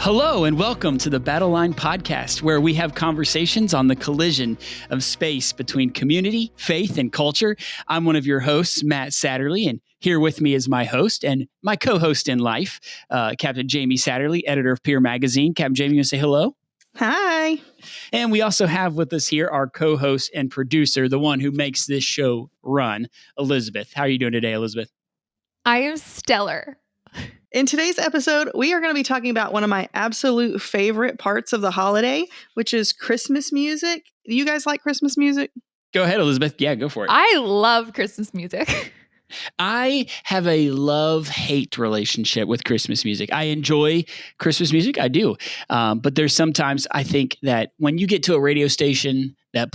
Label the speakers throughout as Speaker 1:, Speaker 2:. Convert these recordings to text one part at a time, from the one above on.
Speaker 1: Hello and welcome to the Battle Line Podcast, where we have conversations on the collision of space between community, faith, and culture. I'm one of your hosts, Matt Satterlee, and here with me is my host and my co-host in life, Captain Jamie Satterlee, editor of Peer Magazine. Captain Jamie, you want to say hello?
Speaker 2: Hi.
Speaker 1: And we also have with us here our co-host and producer, the one who makes this show run, Elizabeth. How are you doing today, Elizabeth?
Speaker 3: I am stellar.
Speaker 2: In today's episode, we are going to be talking about one of my absolute favorite parts of the holiday, which is Christmas music. Do you guys like Christmas music?
Speaker 1: Go ahead, Elizabeth. Yeah, go for it.
Speaker 3: I love Christmas music.
Speaker 1: I have a love-hate relationship with Christmas music. I enjoy Christmas music. I do. But there's sometimes I think that when you get to a radio station that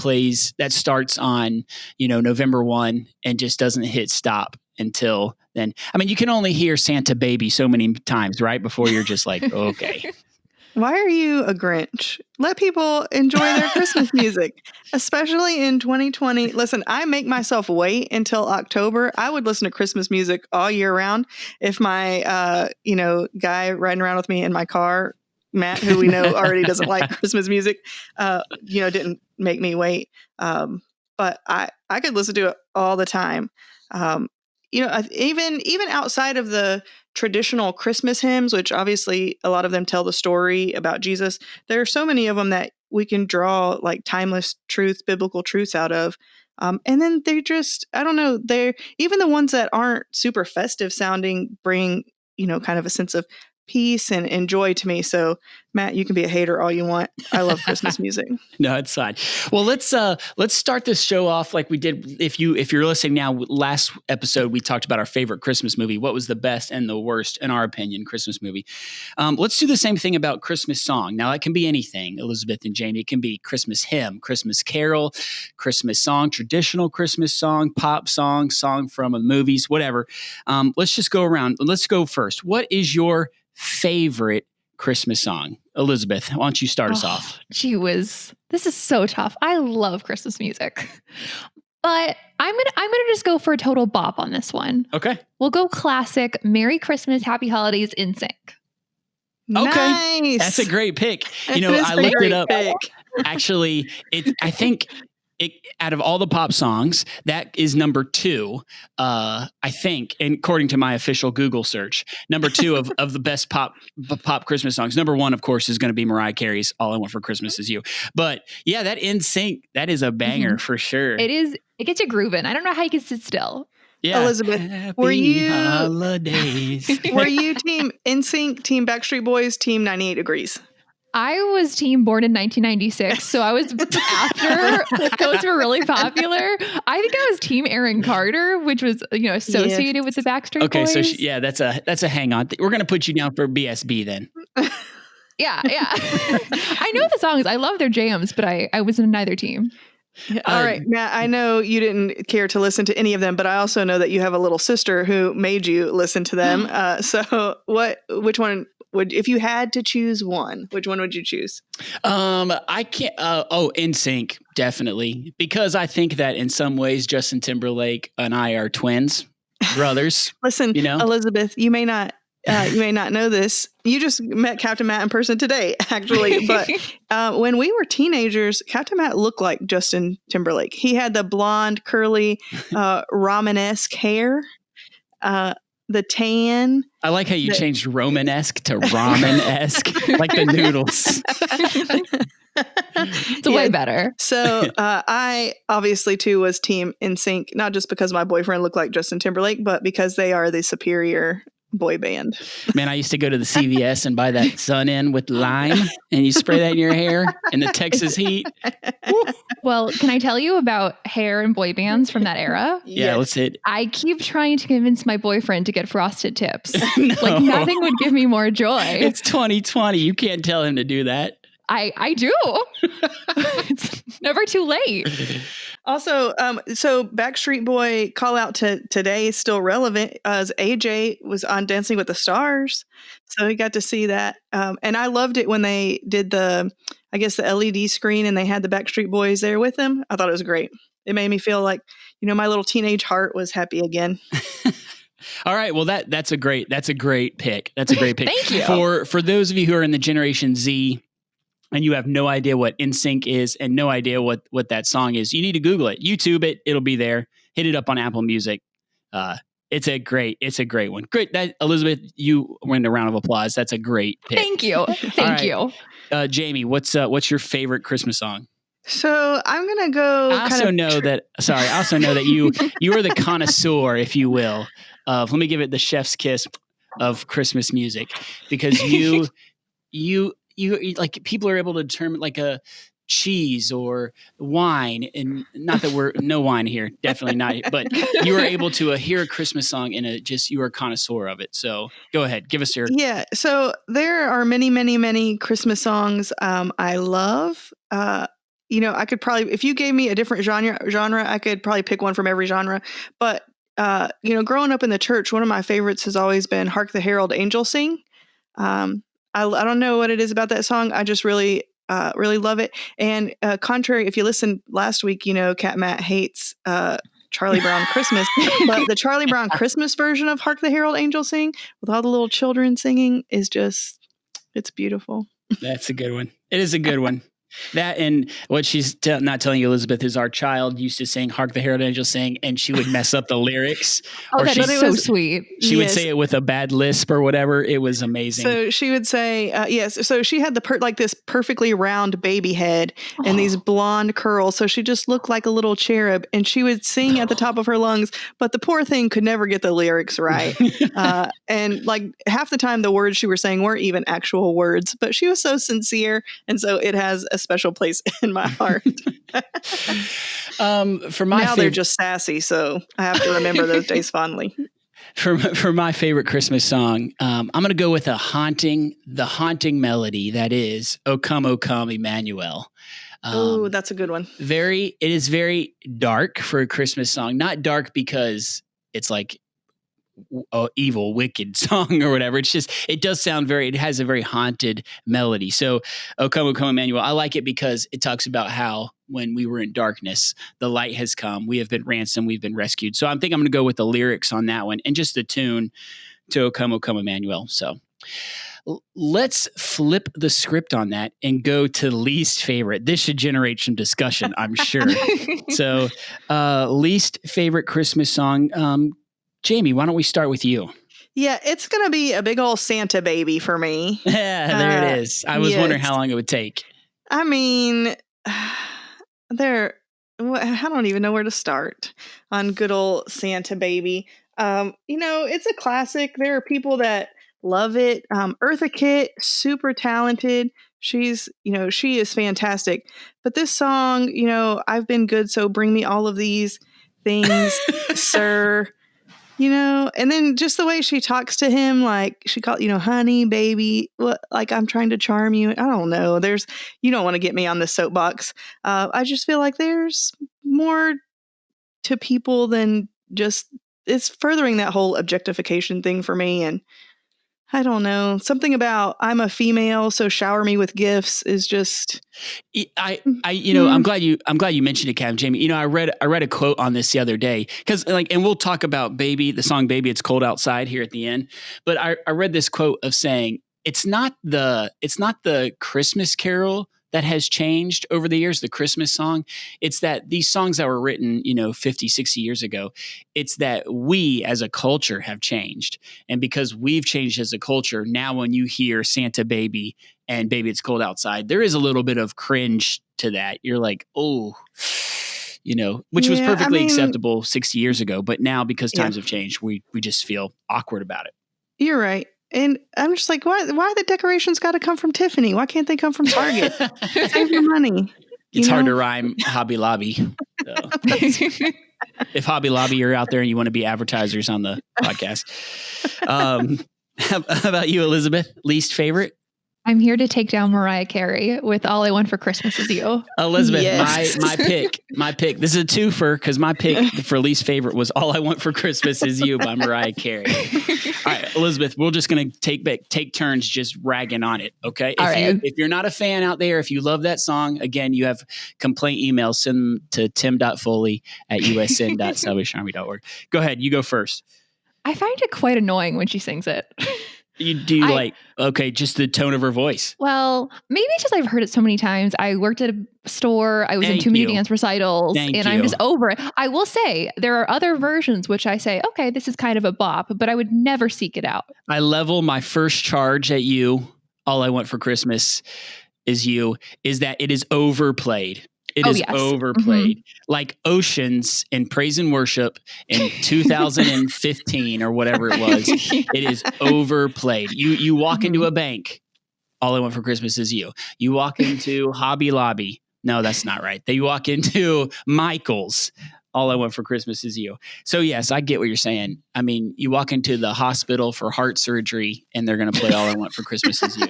Speaker 1: starts on, November 1 and just doesn't hit stop until then. I mean, you can only hear Santa Baby so many times, right? Before you're just like, okay.
Speaker 2: Why are you a Grinch? Let people enjoy their Christmas music, especially in 2020. Listen, I make myself wait until October. I would listen to Christmas music all year round. If my, guy riding around with me in my car, Matt, who we know already doesn't like Christmas music, didn't make me wait. But I could listen to it all the time. Even outside of the traditional Christmas hymns, which obviously a lot of them tell the story about Jesus, there are so many of them that we can draw like timeless truths, biblical truths out of. And then they're just, I don't know, they're even the ones that aren't super festive sounding bring, kind of a sense of peace and joy to me. So Matt, you can be a hater all you want. I love Christmas music.
Speaker 1: No, it's fine. Well, let's start this show off like we did. If you're listening now, last episode we talked about our favorite Christmas movie. What was the best and the worst, in our opinion, Christmas movie? Let's do the same thing about Christmas song. Now, it can be anything, Elizabeth and Jamie. It can be Christmas hymn, Christmas carol, Christmas song, traditional Christmas song, pop song, song from movies, whatever. Let's just go around. Let's go first. What is your favorite Christmas song? Elizabeth, why don't you start us off?
Speaker 3: Gee whiz. This is so tough. I love Christmas music. But I'm gonna just go for a total bop on this one.
Speaker 1: Okay.
Speaker 3: We'll go classic Merry Christmas, Happy Holidays in sync.
Speaker 1: Okay.
Speaker 2: Nice.
Speaker 1: That's a great pick. I looked it up.
Speaker 2: Pick.
Speaker 1: Actually, I think out of all the pop songs, that is number 2, I think, and according to my official Google search, number 2 of the best pop Christmas songs. Number 1, of course, is going to be Mariah Carey's All I Want for Christmas Is You. But yeah, that In Sync, that is a banger for sure.
Speaker 3: It is. It gets you grooving. I don't know how you can sit still.
Speaker 1: Yeah.
Speaker 2: Elizabeth,
Speaker 1: Happy
Speaker 2: were you
Speaker 1: holidays?
Speaker 2: Were you team NSYNC, team Backstreet Boys, team 98 Degrees?
Speaker 3: I was team born in 1996, so I was after those were really popular. I think I was team Aaron Carter, which was associated with the Backstreet Boys.
Speaker 1: Okay, so that's a hang on. We're gonna put you down for BSB then.
Speaker 3: Yeah. I know the songs. I love their jams, but I was in neither team.
Speaker 2: All right, Matt, I know you didn't care to listen to any of them, but I also know that you have a little sister who made you listen to them. So which one if you had to choose one, which one would you choose?
Speaker 1: I can't, NSYNC, definitely. Because I think that in some ways, Justin Timberlake and I are twins, brothers.
Speaker 2: Listen, Elizabeth, you may not know this. You just met Captain Matt in person today, actually. But when we were teenagers, Captain Matt looked like Justin Timberlake. He had the blonde, curly, Romanesque hair, the tan.
Speaker 1: I like how you changed Romanesque to ramen-esque, like the noodles.
Speaker 3: It's way better.
Speaker 2: So I obviously too was team NSYNC, not just because my boyfriend looked like Justin Timberlake, but because they are the superior boy band.
Speaker 1: Man, I used to go to the CVS and buy that Sun-In with lime, and you spray that in your hair in the Texas heat.
Speaker 3: Well, can I tell you about hair and boy bands from that era?
Speaker 1: Yeah, let's hit.
Speaker 3: I keep trying to convince my boyfriend to get frosted tips. No. Like nothing would give me more joy.
Speaker 1: It's 2020. You can't tell him to do that.
Speaker 3: I do. It's never too late.
Speaker 2: Also, so Backstreet Boy call out to today is still relevant as AJ was on Dancing with the Stars. So we got to see that. And I loved it when they did the LED screen and they had the Backstreet Boys there with them. I thought it was great. It made me feel like, my little teenage heart was happy again.
Speaker 1: All right. Well, that's a great pick. That's a great pick.
Speaker 3: Thank you.
Speaker 1: For those of you who are in the Generation Z and you have no idea what NSYNC is and no idea what that song is, you need to Google it. YouTube it. It'll be there. Hit it up on Apple Music. It's a great one. Great. That, Elizabeth, you win a round of applause. That's a great pick.
Speaker 3: Thank you. Thank you.
Speaker 1: Jamie, what's your favorite Christmas song?
Speaker 2: So I'm gonna go.
Speaker 1: I also know that you are the connoisseur, if you will, of, let me give it the chef's kiss of Christmas music, because you like, people are able to determine like a cheese or wine, and not that we're no wine here, definitely not, but you are able to hear a Christmas song and you are a connoisseur of it. So go ahead, give us your.
Speaker 2: Yeah. So there are many, many, many Christmas songs I love. I could probably, if you gave me a different genre, I could probably pick one from every genre. But growing up in the church, one of my favorites has always been "Hark the Herald Angels Sing." I don't know what it is about that song. I just really love it. And contrary, if you listened last week, Cat Matt hates Charlie Brown Christmas, but the Charlie Brown Christmas version of "Hark the Herald Angels Sing" with all the little children singing is it's beautiful.
Speaker 1: That's a good one. It is a good one. That, and what she's not telling you, Elizabeth, is our child used to sing "Hark the Herald Angels Sing," and she would mess up the lyrics.
Speaker 3: Oh, that is so sweet.
Speaker 1: She would say it with a bad lisp or whatever. It was amazing.
Speaker 2: So she would say, yes. So she had this perfectly round baby head and these blonde curls. So she just looked like a little cherub, and she would sing at the top of her lungs, but the poor thing could never get the lyrics right. And like half the time the words she was saying weren't even actual words, but she was so sincere. And so it has a special place in my heart. They're just sassy, so I have to remember those days fondly.
Speaker 1: For my favorite Christmas song, I'm going to go with the haunting melody that is "O Come, Emmanuel."
Speaker 2: Oh, that's a good one.
Speaker 1: It is very dark for a Christmas song. Not dark because it's like evil, wicked song or whatever. It's just, it has a very haunted melody. So "O Come, Emmanuel," I like it because it talks about how when we were in darkness, the light has come. We have been ransomed. We've been rescued. So I think I'm going to go with the lyrics on that one and just the tune to "O Come, Emmanuel." So let's flip the script on that and go to least favorite. This should generate some discussion, I'm sure. So least favorite Christmas song. Jamie, why don't we start with you?
Speaker 2: Yeah, it's going to be a big old Santa Baby for me.
Speaker 1: Yeah, there it is. I was wondering how long it would take.
Speaker 2: I mean, I don't even know where to start on good old Santa Baby. It's a classic. There are people that love it. Eartha Kitt, super talented. She is fantastic. But this song, "I've been good, so bring me all of these things, sir." And then just the way she talks to him, like she called, "honey, baby," like I'm trying to charm you. I don't know. You don't want to get me on the soapbox. I just feel like there's more to people than just, it's furthering that whole objectification thing for me. And I don't know, something about "I'm a female, so shower me with gifts" is just.
Speaker 1: I'm glad you mentioned it, Captain Jamie. I read a quote on this the other day because and we'll talk about the song "Baby It's Cold Outside" here at the end. But I read this quote of saying it's not the Christmas carol that has changed over the years, the Christmas song. It's that these songs that were written, 50, 60 years ago, it's that we as a culture have changed. And because we've changed as a culture, now when you hear "Santa Baby" and "Baby It's Cold Outside," there is a little bit of cringe to that. You're like, oh, which was perfectly acceptable 60 years ago. But now, because times have changed, we just feel awkward about it.
Speaker 2: You're right. And I'm just like, why the decorations got to come from Tiffany? Why can't they come from Target? Save your money.
Speaker 1: It's hard to rhyme Hobby Lobby. So. If Hobby Lobby, you're out there and you want to be advertisers on the podcast. How about you, Elizabeth? Least favorite?
Speaker 3: I'm here to take down Mariah Carey with "All I Want for Christmas Is You."
Speaker 1: Elizabeth, yes. my pick. This is a twofer because my pick for least favorite was "All I Want for Christmas Is You" by Mariah Carey. All right, Elizabeth, we're just going to take turns just ragging on it, okay? If you're not a fan out there, if you love that song, again, you have complaint emails, send them to tim.foley@usn.salvationarmy.org. Go ahead, you go first.
Speaker 3: I find it quite annoying when she sings it.
Speaker 1: Just the tone of her voice?
Speaker 3: Well, maybe it's just I've heard it so many times. I worked at a store. I was in too many dance recitals, and I'm just over it. I will say there are other versions which I say, okay, this is kind of a bop, but I would never seek it out.
Speaker 1: I level my first charge at you. All I Want for Christmas Is You is that it is overplayed. It is overplayed. Mm-hmm. Like Oceans in Praise and Worship in 2015 or whatever it was. It is overplayed. You walk into a bank, All I Want for Christmas Is You. You walk into Hobby Lobby. No, that's not right. You walk into Michael's. All I Want for Christmas Is You. So yes, I get what you're saying. I mean, you walk into the hospital for heart surgery and they're going to play All I Want for Christmas Is You.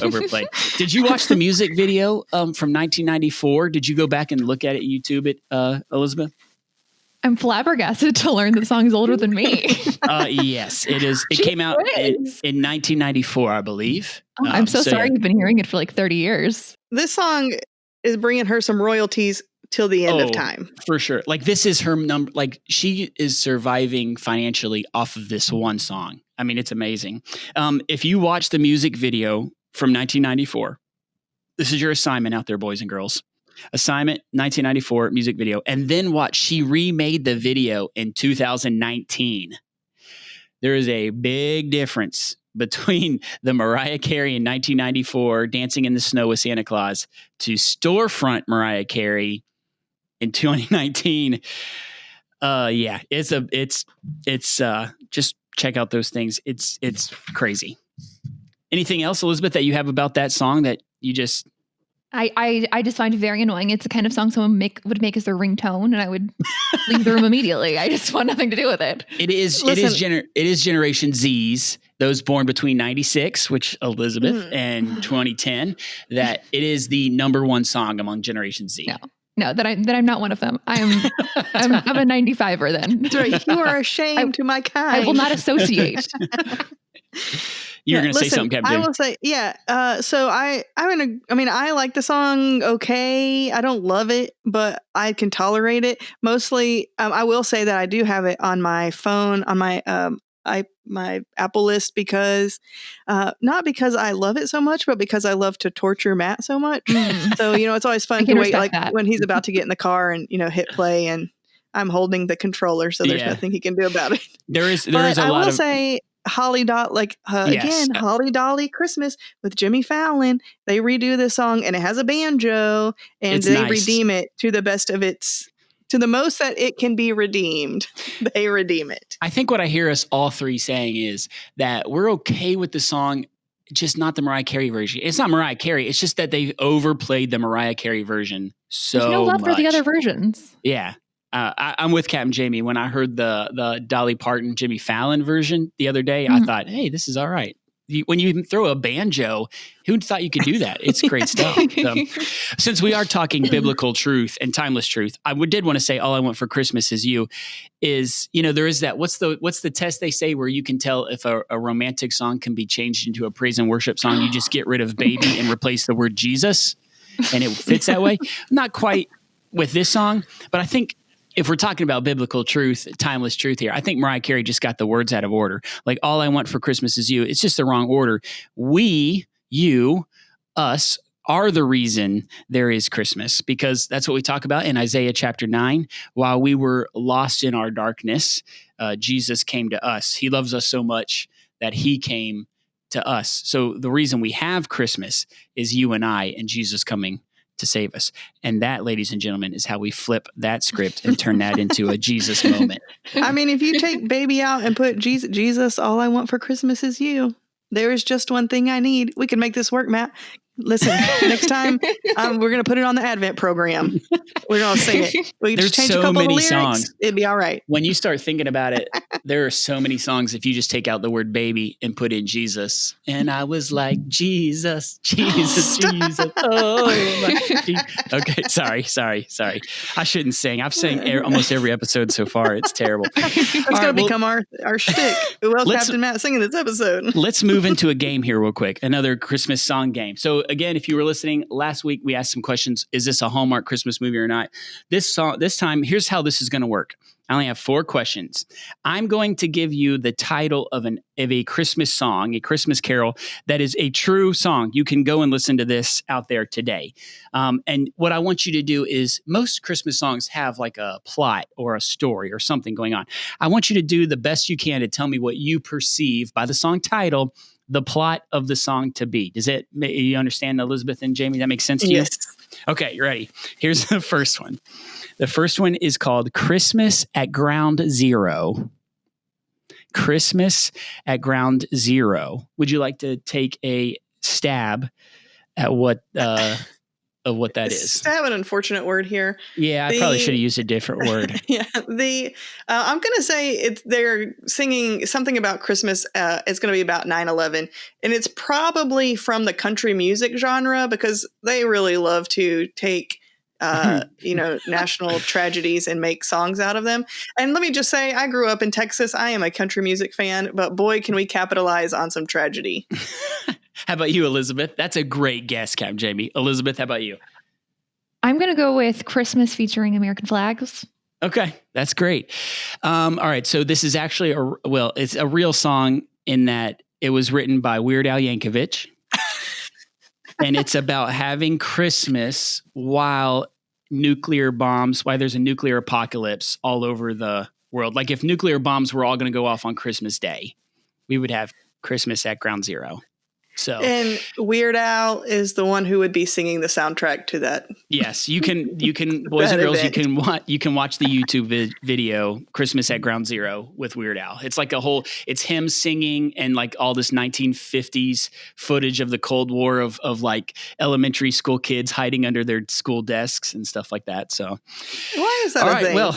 Speaker 1: Overplayed. Did you watch the music video from 1994? Did you go back and look at it, YouTube it, Elizabeth?
Speaker 3: I'm flabbergasted to learn the song's older than me.
Speaker 1: Yes, it is. It came out in 1994, I believe.
Speaker 3: I'm so sorry you've been hearing it for like 30 years.
Speaker 2: This song is bringing her some royalties till the end of time. For
Speaker 1: sure. Like this is her number. Like she is surviving financially off of this one song. I mean, it's amazing. If you watch the music video from 1994, this is your assignment out there, boys and girls. Assignment 1994 music video. And then watch, she remade the video in 2019. There is a big difference between the Mariah Carey in 1994 Dancing in the Snow with Santa Claus to storefront Mariah Carey in 2019. It's just check out those things. It's crazy. Anything else, Elizabeth, that you have about that song that you just...
Speaker 3: I just find it very annoying. It's the kind of song someone would make as their ringtone, and I would leave the room immediately. I just want nothing to do with it.
Speaker 1: It is Generation Z's, those born between 96, which Elizabeth, and 2010, that it is the number one song among Generation Z.
Speaker 3: No, that I'm not one of them. I'm a 95er then.
Speaker 2: That's right. You are a shame to my kind.
Speaker 3: I will not associate.
Speaker 1: You're going to say something, Captain.
Speaker 2: I will say, so I like the song. Okay. I don't love it, but I can tolerate it. Mostly, I will say that I do have it on my phone, on my, my Apple list because, not because I love it so much, but because I love to torture Matt so much. So, it's always fun to wait like when he's about to get in the car and, hit play and I'm holding the controller. So there's nothing he can do about it.
Speaker 1: There is a lot of... I will
Speaker 2: say, Holly Dolly Christmas with Jimmy Fallon. They redo this song and it has a banjo and they redeem it to the best of to the most that it can be redeemed. They redeem it.
Speaker 1: I think what I hear us all three saying is that we're okay with the song, just not the Mariah Carey version. It's not Mariah Carey. It's just that they've overplayed the Mariah Carey version so much.
Speaker 3: There's no love for the other versions.
Speaker 1: Yeah. I'm with Captain Jamie. When I heard the Dolly Parton, Jimmy Fallon version the other day, I thought, hey, this is all right. When you throw a banjo, who thought you could do that? It's great stuff. So, since we are talking biblical truth and timeless truth, I did want to say All I Want for Christmas Is You is, there is that, what's the test they say where you can tell if a romantic song can be changed into a praise and worship song? You just get rid of baby and replace the word Jesus and it fits that way. Not quite with this song, but I think if we're talking about biblical truth, timeless truth here, I think Mariah Carey just got the words out of order. Like All I Want for Christmas Is You. It's just the wrong order. We, you, us are the reason there is Christmas, because that's what we talk about in Isaiah chapter 9. While we were lost in our darkness, Jesus came to us. He loves us so much that he came to us. So the reason we have Christmas is you and I and Jesus coming to save us. And that, ladies and gentlemen, is how we flip that script and turn that into a Jesus moment.
Speaker 2: I mean, if you take baby out and put Jesus, all I want for Christmas is you. There is just one thing I need. We can make this work, Matt. Listen, next time we're going to put it on the Advent program. We're going to sing it. We can just change a couple of lyrics. Songs. It'd be all right.
Speaker 1: When you start thinking about it, there are so many songs if you just take out the word baby and put in Jesus. And I was like, Jesus. Oh, my. Okay, sorry. I shouldn't sing. I've sang almost every episode so far. It's terrible.
Speaker 2: That's going to become our shtick. Well, Captain Matt singing this episode.
Speaker 1: Let's move into a game here real quick. Another Christmas song game. So again, if you were listening last week, we asked some questions. Is this a Hallmark Christmas movie or not? This time, here's how this is going to work. I only have 4 questions. I'm going to give you the title of a Christmas song, a Christmas carol that is a true song. You can go and listen to this out there today. And what I want you to do is, most Christmas songs have like a plot or a story or something going on. I want you to do the best you can to tell me what you perceive by the song title, the plot of the song to be. You understand, Elizabeth and Jamie? That makes sense to you?
Speaker 2: Yes.
Speaker 1: Okay, you ready? Here's the first one. The first one is called Christmas at Ground Zero. Christmas at Ground Zero. Would you like to take a stab at what that is?
Speaker 2: Stab, an unfortunate word here.
Speaker 1: Yeah, I probably should have used a different word.
Speaker 2: Yeah, I'm going to say they're singing something about Christmas. It's going to be about 9/11, and it's probably from the country music genre, because they really love to take national tragedies and make songs out of them. And let me just say, I grew up in Texas. I am a country music fan, but boy, can we capitalize on some tragedy.
Speaker 1: How about you, Elizabeth? That's a great guess, Captain Jamie. Elizabeth, how about you?
Speaker 3: I'm going to go with Christmas featuring American flags.
Speaker 1: Okay, that's great. All right, so this is actually it's a real song in that it was written by Weird Al Yankovic. And it's about having Christmas while there's a nuclear apocalypse all over the world. Like if nuclear bombs were all going to go off on Christmas Day, we would have Christmas at Ground Zero. So,
Speaker 2: and Weird Al is the one who would be singing the soundtrack to that.
Speaker 1: Yes, you can, boys and girls, event. you can watch the YouTube video Christmas at Ground Zero with Weird Al. It's like it's him singing and like all this 1950s footage of the Cold War of like elementary school kids hiding under their school desks and stuff like that. So,
Speaker 2: why is that
Speaker 1: all
Speaker 2: a
Speaker 1: right,
Speaker 2: thing?
Speaker 1: Well,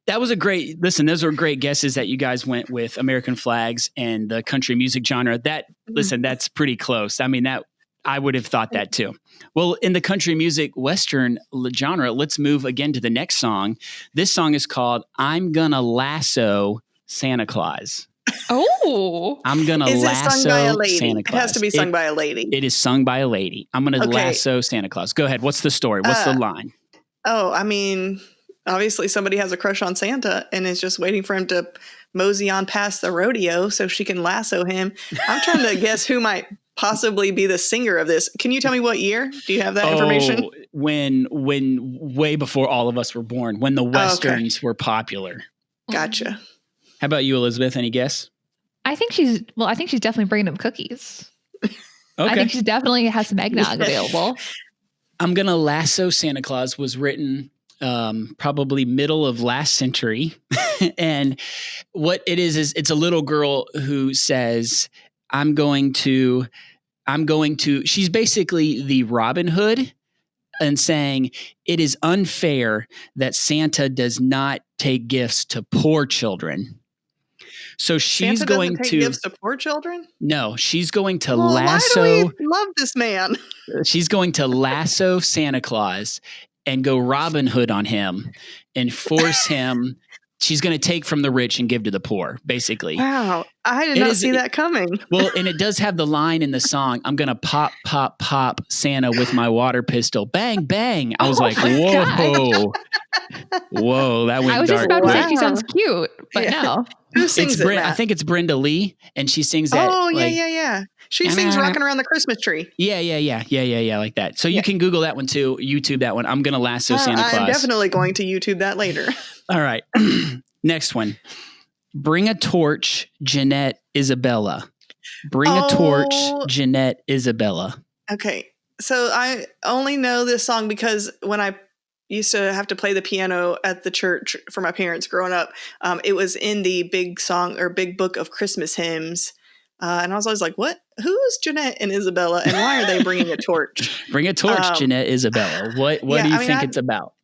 Speaker 1: that was those were great guesses that you guys went with American flags and the country music genre. That's pretty close. I mean, that I would have thought that too. Well, in the country music Western genre, let's move again to the next song. This song is called I'm Gonna Lasso Santa Claus.
Speaker 3: Oh.
Speaker 1: I'm Gonna Lasso Santa Claus.
Speaker 2: It has to be sung by a lady.
Speaker 1: It is sung by a lady. I'm Gonna Lasso Santa Claus. Go ahead. What's the story? What's the line?
Speaker 2: Oh, I mean, obviously somebody has a crush on Santa and is just waiting for him to mosey on past the rodeo so she can lasso him. I'm trying to guess who might possibly be the singer of this. Can you tell me what year? Do you have that information?
Speaker 1: When way before all of us were born, when the Westerns were popular.
Speaker 2: Gotcha.
Speaker 1: How about you, Elizabeth? Any guess?
Speaker 3: I think she's definitely bringing them cookies.
Speaker 1: Okay.
Speaker 3: I think she definitely has some eggnog available.
Speaker 1: I'm Gonna Lasso Santa Claus was written probably middle of last century. And what it is it's a little girl who says, I'm going to, she's basically the Robin Hood and saying it is unfair that Santa does not take gifts to poor children. So she's
Speaker 2: Santa
Speaker 1: going
Speaker 2: doesn't take gifts to poor children?
Speaker 1: No, she's going to lasso.
Speaker 2: Why do we love this man?
Speaker 1: She's going to lasso Santa Claus and go Robin Hood on him and force him. She's going to take from the rich and give to the poor, basically.
Speaker 2: Wow. I did not see that coming.
Speaker 1: Well, and it does have the line in the song, I'm going to pop, pop, pop Santa with my water pistol. Bang, bang. I was like, whoa. Whoa, that went dark.
Speaker 3: I was just about to say she sounds cute, but no.
Speaker 2: Who sings it, Matt?
Speaker 1: I think it's Brenda Lee, and she sings that.
Speaker 2: Oh, yeah. She sings Rocking Around the Christmas Tree.
Speaker 1: Yeah, like that. So you can Google that one too, YouTube that one. I'm going to lasso Santa Claus.
Speaker 2: I'm definitely going to YouTube that later.
Speaker 1: All right. Next one. Bring a torch, Jeanette Isabella. Bring a torch, Jeanette Isabella.
Speaker 2: Okay. So I only know this song because when I used to have to play the piano at the church for my parents growing up, it was in the big book of Christmas hymns. And I was always like, what? Who's Jeanette and Isabella, and why are they bringing a torch?
Speaker 1: Bring a torch, Jeanette Isabella. What do you think it's about?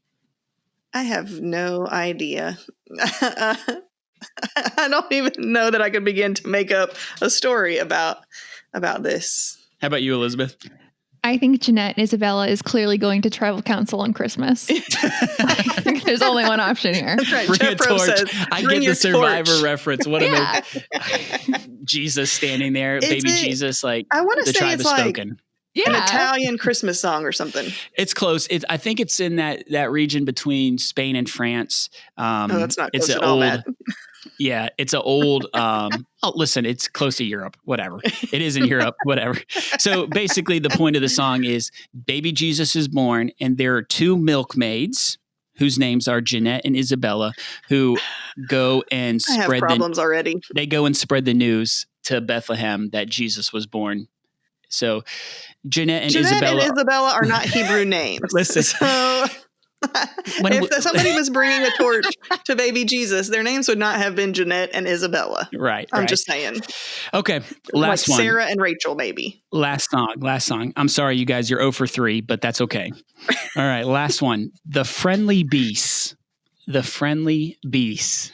Speaker 2: I have no idea. I don't even know that I could begin to make up a story about this.
Speaker 1: How about you, Elizabeth?
Speaker 3: I think Jeanette and Isabella is clearly going to tribal council on Christmas. I think there's only one option here.
Speaker 2: That's right.
Speaker 1: Bring
Speaker 2: Jeff
Speaker 1: a torch.
Speaker 2: Says,
Speaker 1: I get the Survivor
Speaker 2: torch.
Speaker 1: reference. What Jesus standing there, baby Jesus, like
Speaker 2: I want
Speaker 1: the
Speaker 2: to say
Speaker 1: tribe
Speaker 2: it's
Speaker 1: has
Speaker 2: like,
Speaker 1: spoken.
Speaker 2: An Italian Christmas song or something.
Speaker 1: It's close. I think it's in that region between Spain and France.
Speaker 2: That's not close at all, Matt.
Speaker 1: Yeah, it's an old. Listen, it's close to Europe. Whatever, it is in Europe. Whatever. So basically, the point of the song is baby Jesus is born, and there are two milkmaids whose names are Jeanette and Isabella, who go and spread
Speaker 2: problems already.
Speaker 1: They go and spread the news to Bethlehem that Jesus was born. So Jeanette and
Speaker 2: Isabella are not Hebrew names.
Speaker 1: Listen.
Speaker 2: So if somebody was bringing a torch to baby Jesus, their names would not have been Jeanette and Isabella.
Speaker 1: Right.
Speaker 2: I'm just saying.
Speaker 1: Okay. Last one.
Speaker 2: Sarah and Rachel, maybe.
Speaker 1: Last song. I'm sorry, you guys, you're 0 for 3, but that's okay. All right. Last one. The Friendly Beasts. The Friendly Beasts.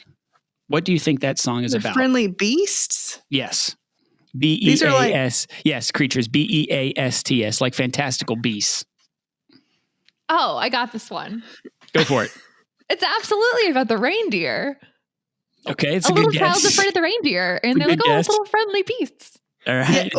Speaker 1: What do you think that song is about?
Speaker 2: Friendly Beasts?
Speaker 1: Yes. B-E-A-S. Yes, creatures. B-E-A-S-T-S, like fantastical beasts.
Speaker 3: Oh, I got this one.
Speaker 1: Go for it.
Speaker 3: It's absolutely about the reindeer.
Speaker 1: Okay, it's a good guess.
Speaker 3: A little child's afraid of the reindeer, and they're like, "Oh, it's little friendly beasts."
Speaker 1: All right.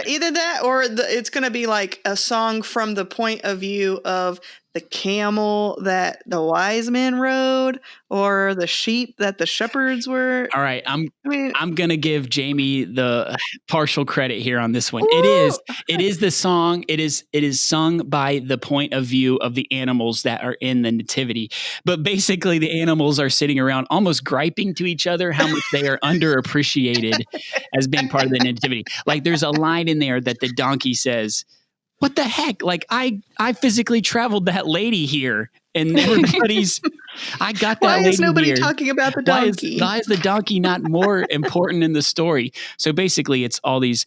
Speaker 2: Either that, or it's going to be like a song from the point of view of the camel that the wise men rode, or the sheep that the shepherds were.
Speaker 1: All right, I'm going to give Jamie the partial credit here on this one.
Speaker 2: Ooh.
Speaker 1: It is the song. It is sung by the point of view of the animals that are in the nativity. But basically, the animals are sitting around almost griping to each other how much they are underappreciated as being part of the nativity. Like there's a line in there that the donkey says, "What the heck? Like I physically traveled that lady here, and everybody's. I got that.
Speaker 2: Why
Speaker 1: lady
Speaker 2: is nobody
Speaker 1: here.
Speaker 2: talking about the donkey?
Speaker 1: Why is the donkey not more important in the story?" So basically, it's all these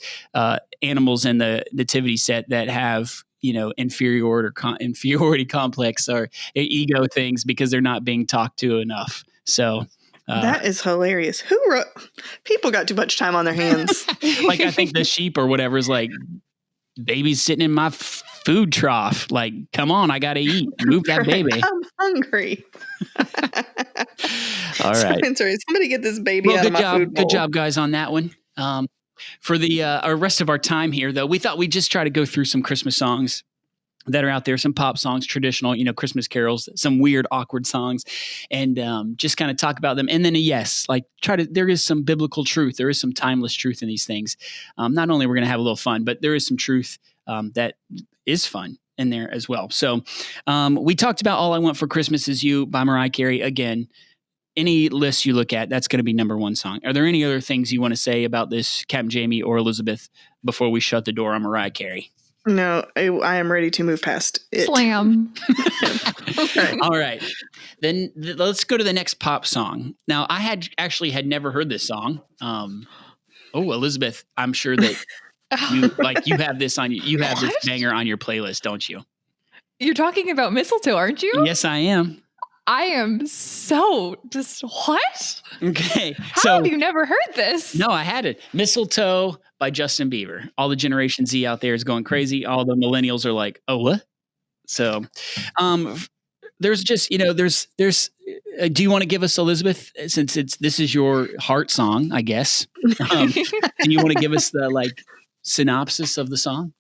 Speaker 1: animals in the nativity set that have inferiority complex or ego things because they're not being talked to enough. So.
Speaker 2: That is hilarious. Who wrote? People got too much time on their hands.
Speaker 1: Like I think the sheep or whatever is like, baby's sitting in my food trough. Like, come on, I got to eat. Move that baby.
Speaker 2: I'm hungry.
Speaker 1: All right.
Speaker 2: Sorry, somebody get this baby out of my food bowl.
Speaker 1: Good job, guys, on that one. For the rest of our time here, though, we thought we'd just try to go through some Christmas songs that are out there, some pop songs, traditional, Christmas carols, some weird, awkward songs, and just kind of talk about them. And then, there is some biblical truth. There is some timeless truth in these things. Not only we're going to have a little fun, but there is some truth that is fun in there as well. So we talked about All I Want for Christmas Is You by Mariah Carey. Again, any list you look at, that's going to be number one song. Are there any other things you want to say about this, Captain Jamie or Elizabeth, before we shut the door on Mariah Carey?
Speaker 2: No, I am ready to move past it.
Speaker 3: Slam.
Speaker 1: All right. Then let's go to the next pop song. Now, I had never heard this song. Elizabeth, I'm sure that you have this this banger on your playlist, don't you?
Speaker 3: You're talking about Mistletoe, aren't you?
Speaker 1: Yes, I am.
Speaker 3: I am so just what?
Speaker 1: Okay.
Speaker 3: How have you never heard this?
Speaker 1: No, I had it. Mistletoe by Justin Bieber. All the Generation Z out there is going crazy. All the millennials are like, "Oh, what?" So, there's just, there's do you want to give us, Elizabeth, since this is your heart song, I guess. Do you want to give us the synopsis of the song?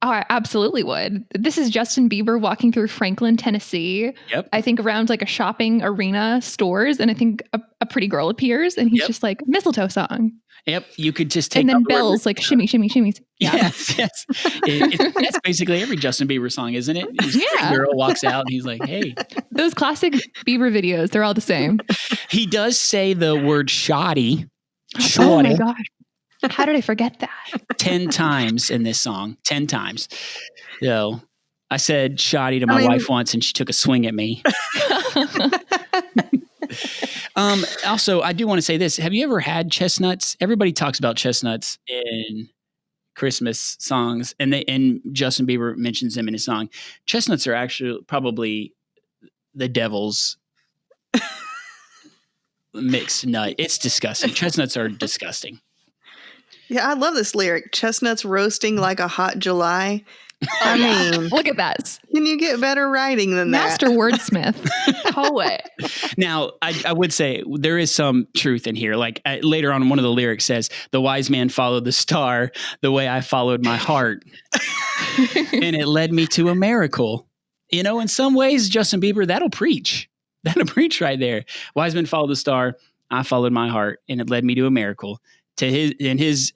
Speaker 3: Oh, I absolutely would. This is Justin Bieber walking through Franklin, Tennessee.
Speaker 1: Yep.
Speaker 3: I think around a shopping arena stores, and I think a pretty girl appears, and he's just like, "Mistletoe song."
Speaker 1: Yep, you could just take.
Speaker 3: And then bells shimmy, shimmy, shimmy.
Speaker 1: Yeah. Yes. That's basically every Justin Bieber song, isn't it?
Speaker 3: Yeah.
Speaker 1: The girl walks out and he's like, "Hey."
Speaker 3: Those classic Bieber videos, they're all the same.
Speaker 1: He does say the word shoddy.
Speaker 3: Oh my gosh. How did I forget that?
Speaker 1: 10 times in this song. 10 times. So I said shoddy to my wife once and she took a swing at me. Also, I do want to say this. Have you ever had chestnuts? Everybody talks about chestnuts in Christmas songs, and Justin Bieber mentions them in his song. Chestnuts are actually probably the devil's mixed nut. It's disgusting. Chestnuts are disgusting.
Speaker 2: Yeah, I love this lyric. Chestnuts roasting like a hot July. I mean,
Speaker 3: look at that.
Speaker 2: Can you get better writing than
Speaker 3: Master
Speaker 2: that?
Speaker 3: wordsmith, poet.
Speaker 1: Now, I would say there is some truth in here. Like later on, one of the lyrics says, "The wise man followed the star the way I followed my heart, and it led me to a miracle." You know, in some ways, Justin Bieber, that'll preach. That'll preach right there. Wise man followed the star, I followed my heart, and it led me to a miracle. In his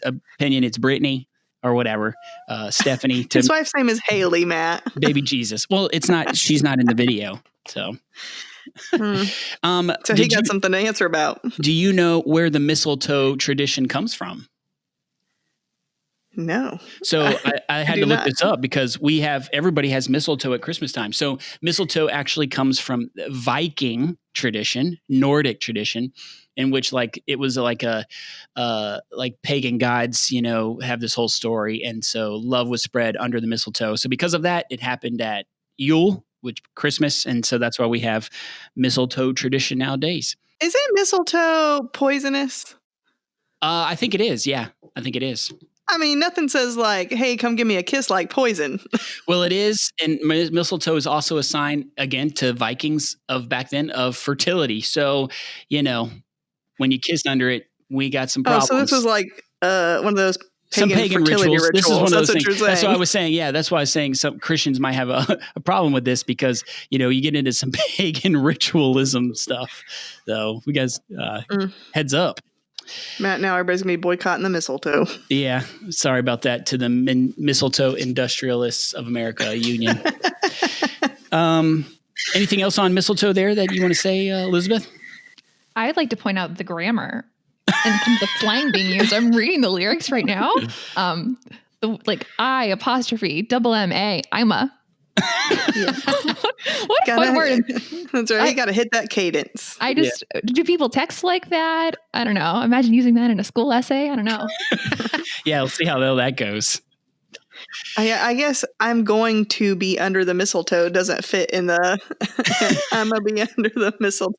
Speaker 1: opinion, it's Brittany or whatever, Stephanie.
Speaker 2: His wife's name is Haley, Matt.
Speaker 1: Baby Jesus. Well, it's not. She's not in the video, so.
Speaker 2: So he got something to answer about.
Speaker 1: Do you know where the mistletoe tradition comes from?
Speaker 2: No.
Speaker 1: So I had to look this up because everybody has mistletoe at Christmas time. So mistletoe actually comes from Viking tradition, Nordic tradition, in which it was like pagan gods, have this whole story. And so love was spread under the mistletoe. So because of that, it happened at Yule, which Christmas. And so that's why we have mistletoe tradition nowadays.
Speaker 2: Isn't mistletoe poisonous?
Speaker 1: I think it is. Yeah, I think it is.
Speaker 2: I mean, nothing says hey, come give me a kiss like poison.
Speaker 1: Well, it is. And mistletoe is also a sign, again, to Vikings of back then of fertility. So, when you kissed under it, we got some problems.
Speaker 2: Oh, so this was one of those pagan rituals.
Speaker 1: This is one of those things.
Speaker 2: That's
Speaker 1: what I was saying. Yeah, that's why I was saying some Christians might have a problem with this because, you get into some pagan ritualism stuff. So we guys, heads up.
Speaker 2: Matt, now everybody's going to be boycotting the mistletoe.
Speaker 1: Yeah. Sorry about that to the Mistletoe Industrialists of America Union. Anything else on mistletoe there that you want to say, Elizabeth?
Speaker 3: I'd like to point out the grammar and the slang being used. I'm reading the lyrics right now. I apostrophe double M-A. I'm a. What a fun word.
Speaker 2: That's right. You got to hit that cadence.
Speaker 3: Do people text like that? I don't know. Imagine using that in a school essay. I don't know.
Speaker 1: Yeah, we'll see how that goes.
Speaker 2: I guess I'm going to be under the mistletoe doesn't fit in the I'm going to be under the mistletoe.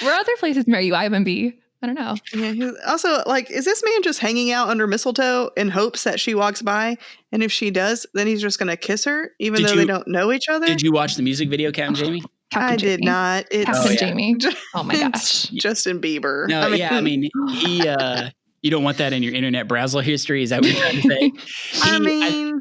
Speaker 3: Where other places marry you, IMB? I don't know.
Speaker 2: Yeah. Also, is this man just hanging out under mistletoe in hopes that she walks by? And if she does, then he's just going to kiss her, even though they don't know each other?
Speaker 1: Did you watch the music video, Captain Jamie?
Speaker 2: I did not.
Speaker 3: Captain Jamie. Oh my gosh.
Speaker 2: Justin Bieber.
Speaker 1: No, he, you don't want that in your internet browser history? Is that what you're trying to say?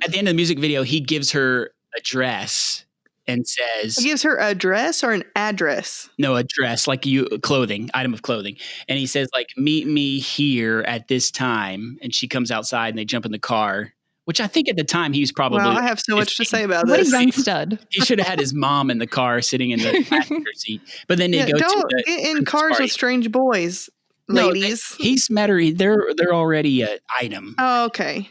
Speaker 1: At the end of the music video, he gives her a dress and says...
Speaker 2: He gives her a dress or an address?
Speaker 1: No, a dress, item of clothing. And he says, meet me here at this time. And she comes outside and they jump in the car, which I think at the time he was probably...
Speaker 2: Well, I have so much to say about this.
Speaker 3: What a young stud.
Speaker 1: He should have had his mom in the car sitting in the passenger seat. But then they
Speaker 2: don't get in cars with strange boys, ladies.
Speaker 1: No, he's met her. They're already an item.
Speaker 2: Oh, okay.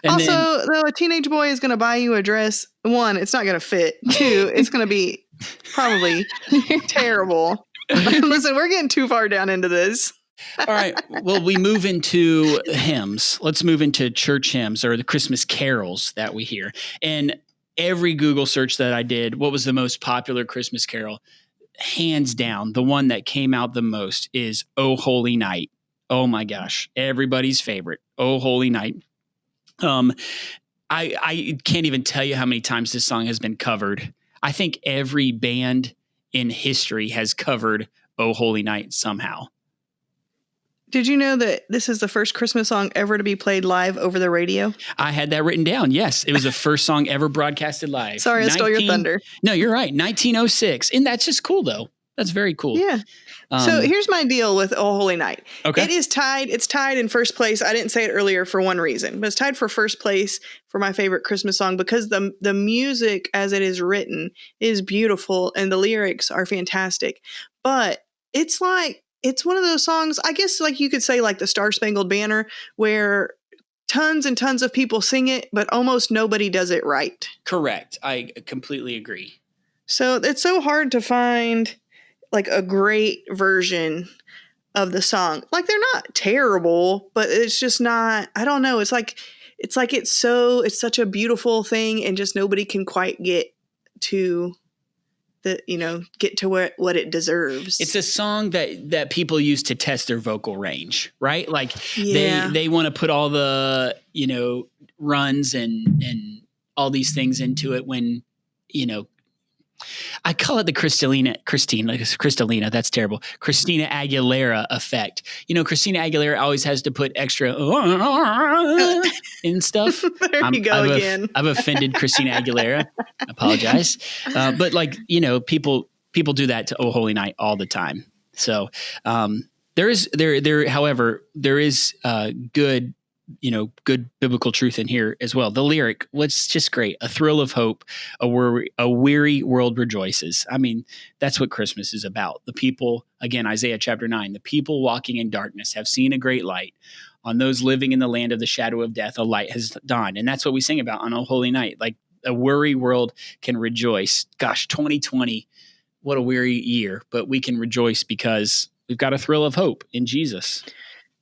Speaker 1: And
Speaker 2: also, though, a teenage boy is going to buy you a dress. One, it's not going to fit. Two, it's going to be probably terrible. Listen, we're getting too far down into this.
Speaker 1: All right. Well, we move into hymns. Let's move into church hymns or the Christmas carols that we hear. And every Google search that I did, what was the most popular Christmas carol? Hands down, the one that came out the most is "O Holy Night." Oh my gosh, everybody's favorite, "O Holy Night." I can't even tell you how many times this song has been covered. I think every band in history has covered "O Holy Night" somehow.
Speaker 2: Did you know that this is the first Christmas song ever to be played live over the radio?
Speaker 1: I had that written down. Yes, it was the first song ever broadcasted live.
Speaker 2: Sorry, I stole your thunder.
Speaker 1: No, you're right. 1906. And that's just cool, though. That's very cool.
Speaker 2: Yeah. So here's my deal with "Oh Holy Night."
Speaker 1: Okay.
Speaker 2: It is tied. It's tied in first place. I didn't say it earlier for one reason, but it's tied for first place for my favorite Christmas song because the music as it is written is beautiful and the lyrics are fantastic. But it's one of those songs, I guess, you could say the Star Spangled Banner, where tons and tons of people sing it, but almost nobody does it right.
Speaker 1: Correct. I completely agree.
Speaker 2: So it's so hard to find a great version of the song. They're not terrible, but it's just not, I don't know. It's such a beautiful thing and just nobody can quite get to get to what it deserves.
Speaker 1: It's a song that people use to test their vocal range, right? Like
Speaker 2: Yeah.
Speaker 1: they want to put all the, runs and all these things into it when, I call it the Christina, that's terrible. Christina Aguilera effect. Christina Aguilera always has to put extra in stuff.
Speaker 2: There you go again.
Speaker 1: I've offended Christina Aguilera. I apologize. But people do that to Oh Holy Night all the time. So however, there is good biblical truth in here as well. The lyric was just great. A thrill of hope, a weary world rejoices. I mean, that's what Christmas is about. The people, again, Isaiah chapter 9, the people walking in darkness have seen a great light. On those living in the land of the shadow of death, a light has dawned. And that's what we sing about on O Holy Night. Like a weary world can rejoice. Gosh, 2020, what a weary year, but we can rejoice because we've got a thrill of hope in Jesus.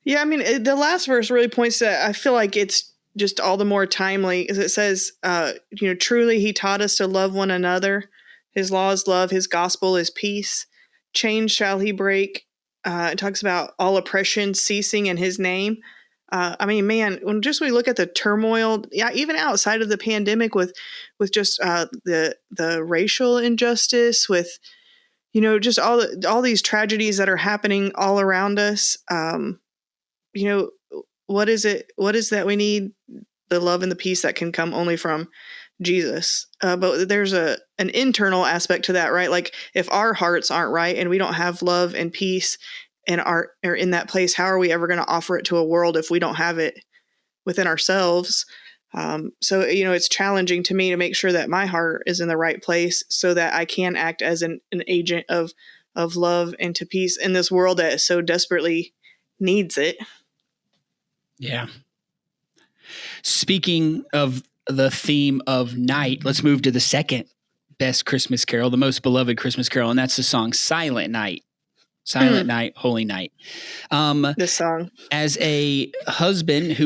Speaker 2: Yeah, I mean, the last verse really points to, I feel like it's just all the more timely, as it says, truly he taught us to love one another. His law is love, his gospel is peace. Chains shall he break. It talks about all oppression ceasing in his name. I mean, man, when we look at the turmoil, even outside of the pandemic with just the racial injustice, with, just all these tragedies that are happening all around us, what is that we need? The love and the peace that can come only from Jesus. But there's an internal aspect to that, right? Like if our hearts aren't right and we don't have love and peace and are in that place, how are we ever going to offer it to a world if we don't have it within ourselves? So it's challenging to me to make sure that my heart is in the right place so that I can act as an agent of love and to peace in this world that so desperately needs it.
Speaker 1: Yeah. Speaking of the theme of night, let's move to the second best Christmas carol, the most beloved Christmas carol, and that's the song Silent Night. Silent Night, Holy Night.
Speaker 2: This song.
Speaker 1: As a husband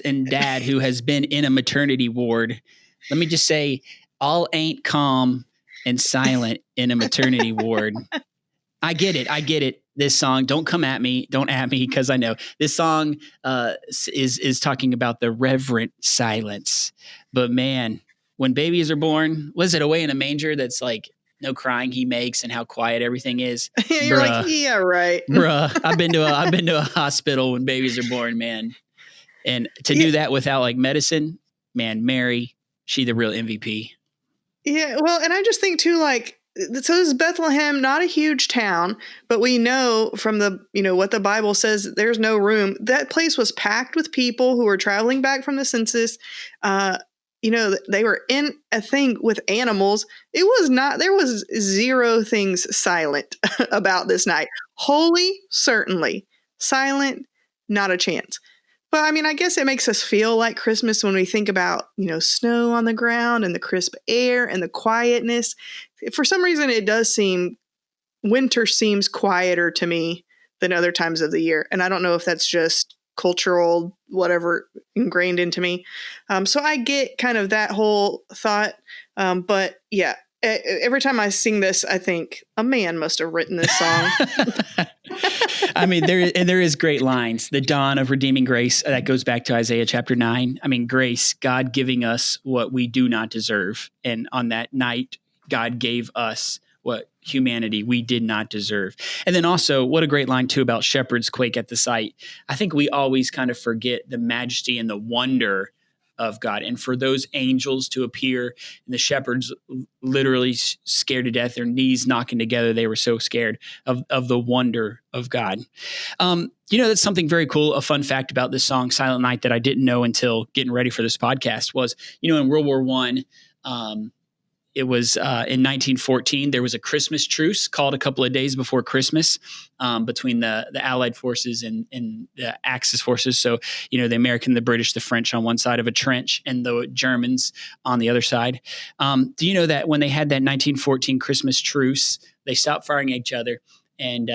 Speaker 1: and dad who has been in a maternity ward, let me just say, all ain't calm and silent in a maternity ward. I get it. This song, don't at me, because I know this song is talking about the reverent silence. But man, when babies are born, was it Away in a Manger? That's like no crying he makes and how quiet everything is.
Speaker 2: You're like, yeah, right,
Speaker 1: bruh. I've been to a hospital when babies are born, man, and to do that without like medicine, man. Mary, she the real MVP.
Speaker 2: Yeah, well, and I just think too, like. So this is Bethlehem, not a huge town, but we know from the, what the Bible says, there's no room. That place was packed with people who were traveling back from the census. They were in a thing with animals. There was zero things silent about this night. Holy, certainly. Silent, not a chance. But I mean, I guess it makes us feel like Christmas when we think about, snow on the ground and the crisp air and the quietness. For some reason, winter seems quieter to me than other times of the year. And I don't know if that's just cultural, whatever, ingrained into me. So I get kind of that whole thought. But yeah, every time I sing this, I think a man must have written this song.
Speaker 1: I mean, there is great lines. The dawn of redeeming grace, that goes back to Isaiah chapter 9. I mean, grace, God giving us what we do not deserve. And on that night, God gave us what humanity we did not deserve. And then also, what a great line too about shepherds quake at the sight. I think we always kind of forget the majesty and the wonder of God. And for those angels to appear and the shepherds literally scared to death, their knees knocking together, they were so scared of the wonder of God. That's something very cool. A fun fact about this song, Silent Night, that I didn't know until getting ready for this podcast was, in World War I, it was in 1914, there was a Christmas truce called a couple of days before Christmas between the Allied forces and the Axis forces. So, the American, the British, the French on one side of a trench and the Germans on the other side. Do you know that when they had that 1914 Christmas truce, they stopped firing at each other and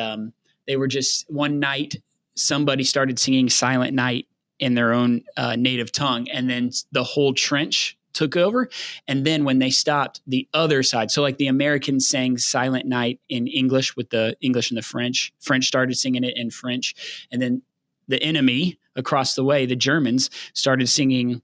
Speaker 1: they were just one night, somebody started singing Silent Night in their own native tongue. And then the whole trench took over. And then when they stopped, the other side, so like the Americans sang Silent Night in English with the English and the French started singing it in French. And then the enemy across the way, the Germans, started singing,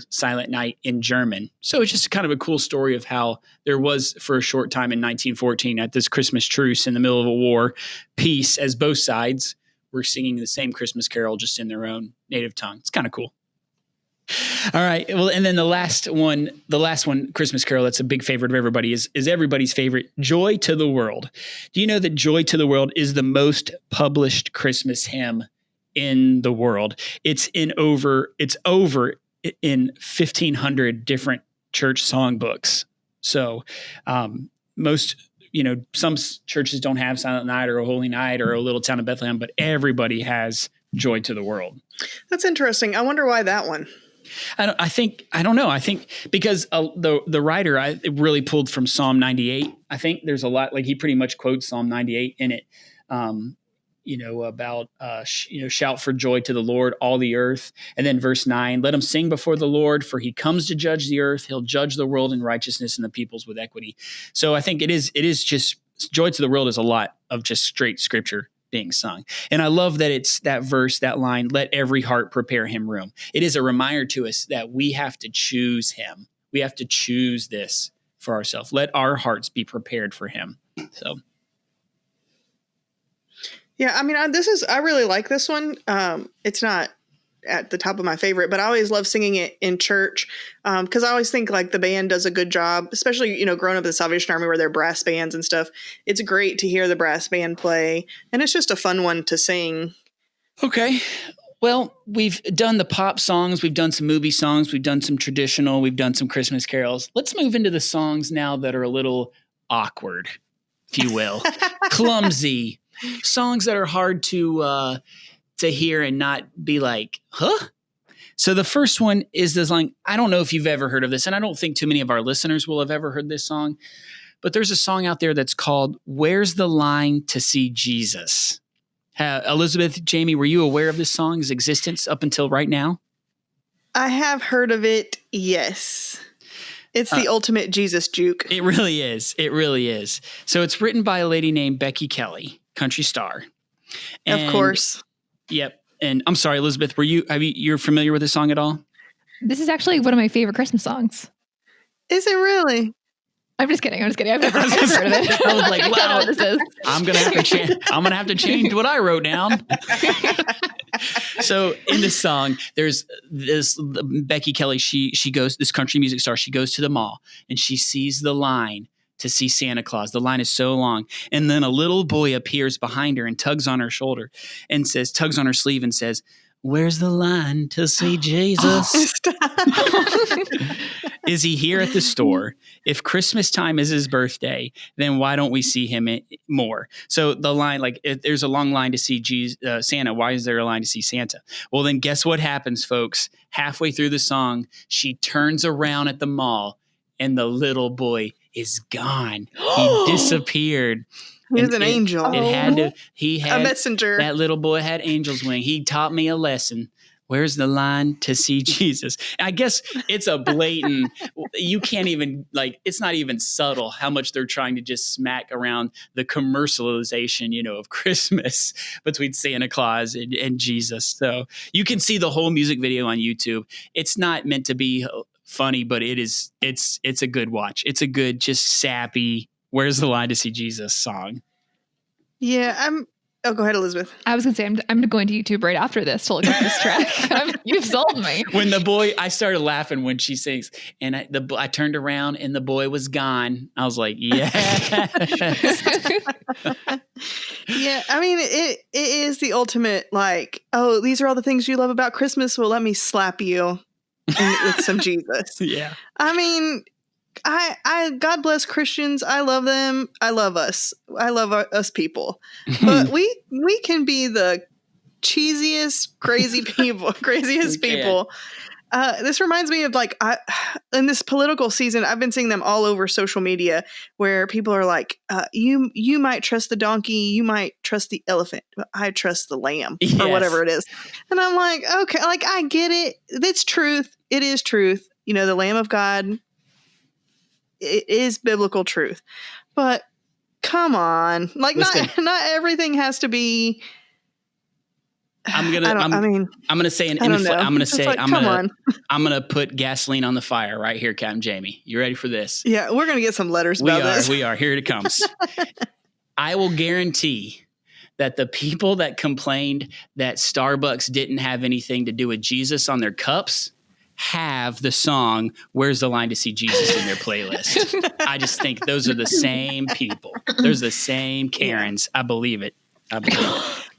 Speaker 1: Silent Night in German. So it's just kind of a cool story of how there was, for a short time in 1914, at this Christmas truce in the middle of a war, peace, as both sides were singing the same Christmas carol just in their own native tongue. It's kind of cool. All right. Well, and then the last one, Christmas carol that's a big favorite of everybody is everybody's favorite, Joy to the World. Do you know that Joy to the World is the most published Christmas hymn in the world? It's over in 1,500 different church songbooks. So most, some churches don't have Silent Night or a Holy Night or a Little Town of Bethlehem, but everybody has Joy to the World. That's interesting. I wonder why that one. I don't know. I think because the writer really pulled from Psalm 98. I think there's a lot, like he pretty much quotes Psalm 98 in it. About shout for joy to the Lord, all the earth. And then verse 9, let them sing before the Lord, for he comes to judge the earth. He'll judge the world in righteousness and the peoples with equity. So I think it is just Joy to the World is a lot of just straight scripture being sung. And I love that it's that verse, that line, let every heart prepare him room. It is a reminder to us that we have to choose him. We have to choose this for ourselves. Let our hearts be prepared for him. So. Yeah, I mean, I really like this one. It's not at the top of my favorite, but I always love singing it in church because I always think like the band does a good job, especially, growing up in the Salvation Army where they're brass bands and stuff. It's great to hear the brass band play, and it's just a fun one to sing. Okay. Well, we've done the pop songs. We've done some movie songs. We've done some traditional. We've done some Christmas carols. Let's move into the songs now that are a little awkward, if you will. Clumsy. Songs that are hard to hear and not be like, huh? So the first one is this line. I don't know if you've ever heard of this, and I don't think too many of our listeners will have ever heard this song, but there's a song out there that's called Where's the Line to See Jesus? Elizabeth, Jamie, were you aware of this song's existence up until right now? I have heard of it, yes. It's the ultimate Jesus juke. It really is. It really is. So it's written by a lady named Becky Kelly, country star. And, of course. Yep. And I'm sorry, Elizabeth, you're familiar with this song at all? This is actually one of my favorite Christmas songs. Is it really? I'm just kidding. I've never heard of it. I was like, wow, this is. I'm gonna have to change what I wrote down. So in this song, there's this Becky Kelly. She goes, this country music star. She goes to the mall and she sees the line to see Santa Claus. The line is so long, and then a little boy appears behind her and tugs on her shoulder and tugs on her sleeve and says, "Where's the line to see Jesus?" Is he here at the store? If Christmas time is his birthday, then why don't we see him more? So the line, like, if there's a long line to see Santa. Why is there a line to see Santa? Well, then guess what happens, folks? Halfway through the song, she turns around at the mall, and the little boy is gone. He disappeared. He was an angel. He had a messenger. That little boy had angel's wing. He taught me a lesson. Where's the line to see Jesus? I guess it's a blatant, you can't even, it's not even subtle how much they're trying to just smack around the commercialization, of Christmas between Santa Claus and Jesus. So you can see the whole music video on YouTube. It's not meant to be funny, but it's a good watch. It's a good, just sappy, Where's the Line to See Jesus song. Yeah, oh, go ahead, Elizabeth. I was going to say, I'm going to YouTube right after this to look up this track. You've sold me. When I started laughing when she sings, and I turned around and the boy was gone. I was like, yeah. Yeah, I mean, it is the ultimate, oh, these are all the things you love about Christmas. Well, let me slap you with some Jesus. Yeah. I mean, I God bless Christians. I love them. I love us. I love us people. But we can be the cheesiest, craziest people. Yeah. This reminds me of in this political season, I've been seeing them all over social media where people are like, you might trust the donkey, you might trust the elephant, but I trust the lamb, yes, or whatever it is. And I'm like, okay, I get it. It's truth. It is truth.
Speaker 2: the Lamb of God, it is biblical truth. But come on, like
Speaker 1: Listen,
Speaker 2: not everything has to be.
Speaker 1: I'm gonna say I'm gonna put gasoline on the fire right here, Captain Jamie. You ready for this?
Speaker 2: Yeah, we're gonna get some letters about this.
Speaker 1: We are. Here it comes. I will guarantee that the people that complained that Starbucks didn't have anything to do with Jesus on their cups have the song "Where's the Line to See Jesus" in their playlist. I just think those are the same people. There's the same Karens. Yeah. I believe it.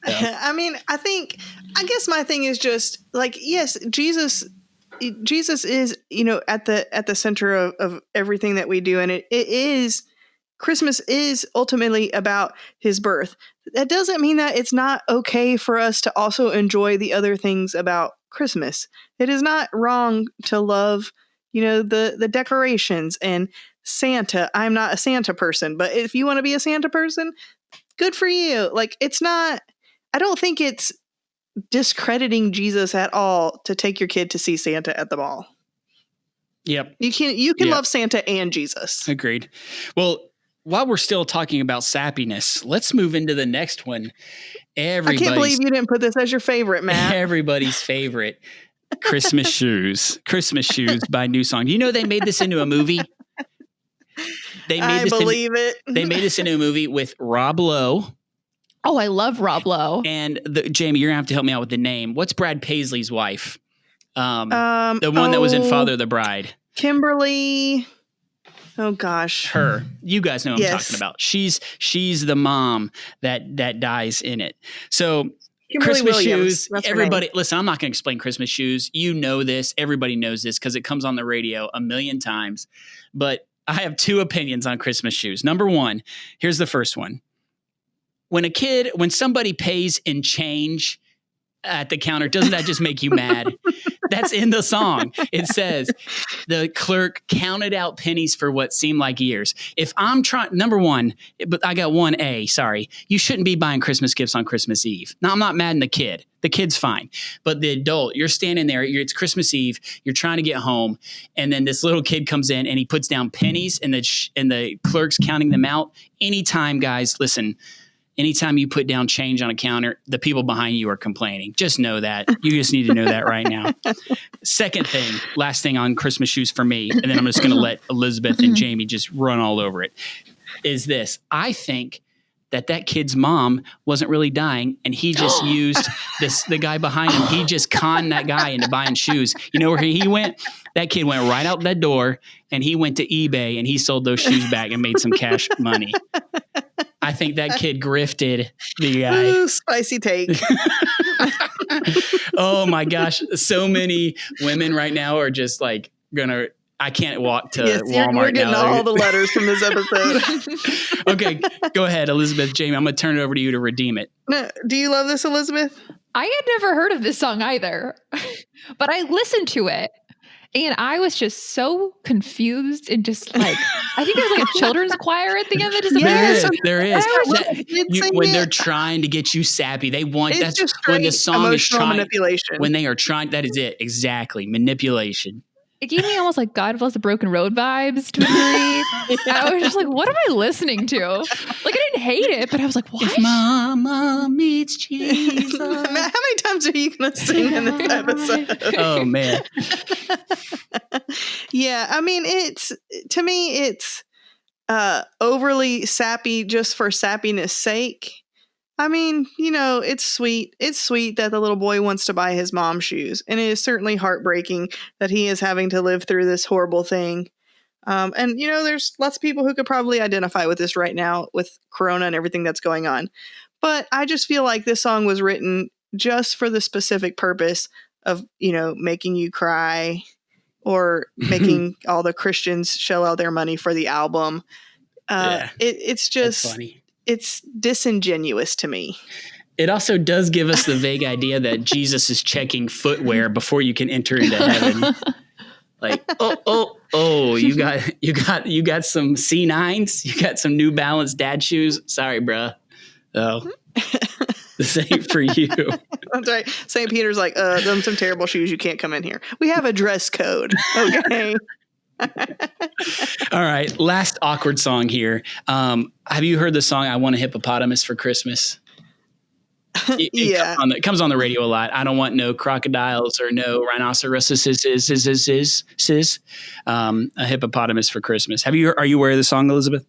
Speaker 1: Yeah.
Speaker 2: I mean, I guess my thing is just like, yes, Jesus is, at the center of everything that we do. And Christmas is ultimately about his birth. That doesn't mean that it's not okay for us to also enjoy the other things about Christmas. It is not wrong to love, the decorations and Santa. I'm not a Santa person, but if you want to be a Santa person, good for you. Like, I don't think it's discrediting Jesus at all to take your kid to see Santa at the mall.
Speaker 1: Yep.
Speaker 2: You can love Santa and Jesus.
Speaker 1: Agreed. Well, while we're still talking about sappiness, let's move into the next one. I
Speaker 2: can't believe you didn't put this as your favorite, Matt.
Speaker 1: Everybody's favorite, Christmas Shoes. Christmas Shoes by New Song. Do you know they made this into a movie?
Speaker 2: I believe it.
Speaker 1: They made this into a movie with Rob Lowe.
Speaker 3: Oh, I love Rob Lowe.
Speaker 1: And Jamie, you're going to have to help me out with the name. What's Brad Paisley's wife? The one that was in Father of the Bride.
Speaker 2: Kimberly. Oh gosh.
Speaker 1: Her. You guys know what I'm talking about. She's the mom that dies in it. So
Speaker 2: Kimberly
Speaker 1: Christmas
Speaker 2: Williams.
Speaker 1: Shoes. Everybody, listen, I'm not going to explain Christmas Shoes. You know this. Everybody knows this because it comes on the radio a million times. But I have two opinions on Christmas Shoes. Number one, here's the first one. When somebody pays in change at the counter, doesn't that just make you mad? That's in the song. It says the clerk counted out pennies for what seemed like years. If I'm trying, number one, but I got 1A, sorry. You shouldn't be buying Christmas gifts on Christmas Eve. Now, I'm not mad at the kid. The kid's fine. But the adult, you're standing there, it's Christmas Eve, you're trying to get home, and then this little kid comes in and he puts down pennies and the clerk's counting them out. Anytime, guys, listen, anytime you put down change on a counter, the people behind you are complaining. Just know that. You just need to know that right now. Second thing, last thing on Christmas Shoes for me, and then I'm just going to let Elizabeth and Jamie just run all over it, is this. I think that kid's mom wasn't really dying, and he just used the guy behind him. He just conned that guy into buying shoes. You know where he went? That kid went right out that door, and he went to eBay, and he sold those shoes back and made some cash money. I think that kid grifted the guy.
Speaker 2: Ooh, spicy take.
Speaker 1: Oh my gosh. So many women right now are just like I can't walk to Walmart.
Speaker 2: We're getting all the letters from this episode.
Speaker 1: Okay, go ahead, Elizabeth. Jamie, I'm going to turn it over to you to redeem it.
Speaker 2: No, do you love this, Elizabeth?
Speaker 3: I had never heard of this song either, but I listened to it. And I was just so confused and just like, I think there's like a children's choir at the end that just
Speaker 1: There is. When they're trying to get you sappy, they want
Speaker 2: it's
Speaker 1: that's when the song is trying.
Speaker 2: Manipulation.
Speaker 1: When they are trying, that is it. Exactly. Manipulation.
Speaker 3: It gave me almost like God Bless the Broken Road vibes to a degree. I was just like, what am I listening to? Like, I didn't hate it, but I was like, what?
Speaker 1: If Mama meets Jesus.
Speaker 2: Matt, how many times are you going to sing in this episode?
Speaker 1: Oh, man.
Speaker 2: Yeah, I mean, to me, it's overly sappy just for sappiness sake. I mean, it's sweet. It's sweet that the little boy wants to buy his mom shoes. And it is certainly heartbreaking that he is having to live through this horrible thing. And, there's lots of people who could probably identify with this right now with Corona and everything that's going on. But I just feel like this song was written just for the specific purpose of, making you cry or making all the Christians shell out their money for the album. It's just funny. It's disingenuous to me.
Speaker 1: It also does give us the vague idea that Jesus is checking footwear before you can enter into heaven. Like, you got some C9s, you got some New Balance dad shoes. Sorry, bruh. Oh, this ain't for you.
Speaker 2: That's right. St. Peter's like, them some terrible shoes. You can't come in here. We have a dress code. Okay.
Speaker 1: All right. Last awkward song here. Have you heard the song I Want a Hippopotamus for Christmas? It comes on the radio a lot. I don't want no crocodiles or no rhinoceroses. A hippopotamus for Christmas. Are you aware of the song, Elizabeth?